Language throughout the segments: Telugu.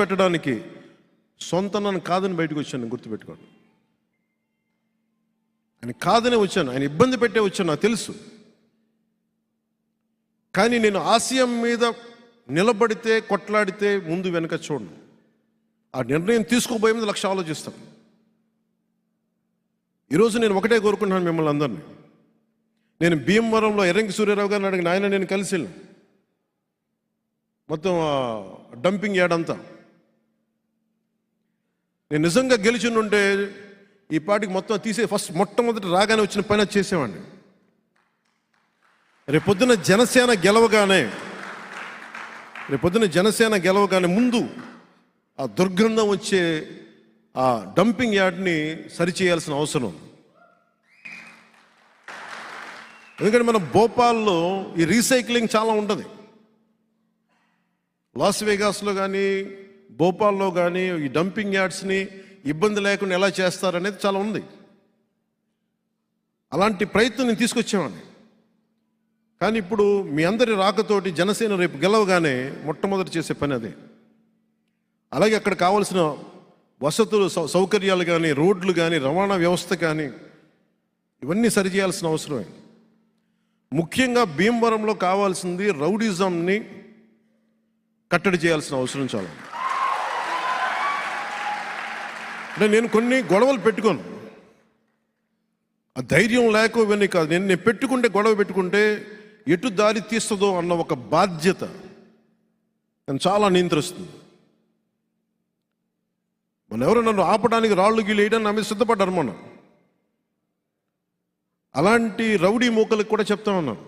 పెట్టడానికి సొంత నన్ను కాదని బయటకు వచ్చాను. గుర్తుపెట్టుకోండి, ఆయన కాదనే వచ్చాను, ఆయన ఇబ్బంది పెట్టే వచ్చాను, నాకు తెలుసు. కానీ నేను ఆశయం మీద నిలబడితే, కొట్లాడితే ముందు వెనక చూడను. ఆ నిర్ణయం తీసుకోబోయే ముందు లక్ష ఆలోచిస్తాను. ఈరోజు నేను ఒకటే కోరుకుంటున్నాను మిమ్మల్ని అందరినీ. నేను భీమవరంలో ఎర్రంకి సూర్యారావు గారిని అడిగిన, ఆయన నేను కలిసి వెళ్ళాను మొత్తం డంపింగ్ యార్డ్ అంతా. నేను నిజంగా గెలిచి ఉంటే ఈ పాటికి మొత్తం తీసే మొట్టమొదటి రాగానే వచ్చిన పని అది చేసేవాడిని. రేపొద్దున జనసేన గెలవగానే ముందు ఆ దుర్గంధం వచ్చే ఆ డంపింగ్ యార్డ్ని సరిచేయాల్సిన అవసరం. ఎందుకంటే మన భోపాల్లో ఈ రీసైక్లింగ్ చాలా ఉంటుంది. లాస్ వేగాస్లో కానీ భోపాల్లో కానీ ఈ డంపింగ్ యార్డ్స్ని ఇబ్బంది లేకుండా ఎలా చేస్తారనేది చాలా ఉంది. అలాంటి ప్రయత్నం నేను తీసుకొచ్చేవాడిని. కానీ ఇప్పుడు మీ అందరి రాకతోటి జనసేన రేపు గెలవగానే మొట్టమొదటి చేసే పని అదే. అలాగే అక్కడ కావాల్సిన వసతులు, సౌకర్యాలు కానీ, రోడ్లు కానీ, రవాణా వ్యవస్థ కానీ ఇవన్నీ సరిచేయాల్సిన అవసరమే. ముఖ్యంగా భీమవరంలో కావాల్సింది రౌడిజంని కట్టడి చేయాల్సిన అవసరం చాలా. అంటే నేను కొన్ని గొడవలు పెట్టుకోను, ఆ ధైర్యం లేక ఇవన్నీ కాదు. నేను గొడవ పెట్టుకుంటే ఎటు దారి తీస్తుందో అన్న ఒక బాధ్యత నన్ను చాలా నియంత్రిస్తుంది. ఎవరు నన్ను ఆపడానికి రాళ్ళు గీళ్ళు వేయడానికి నా మీద సిద్ధపడ్డారు మొన్న. అలాంటి రౌడీ మూకలకు కూడా చెప్తా ఉన్నాను,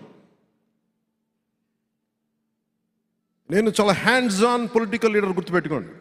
నేను చాలా హ్యాండ్స్ ఆన్ పొలిటికల్ లీడర్. గుర్తుపెట్టుకోండి.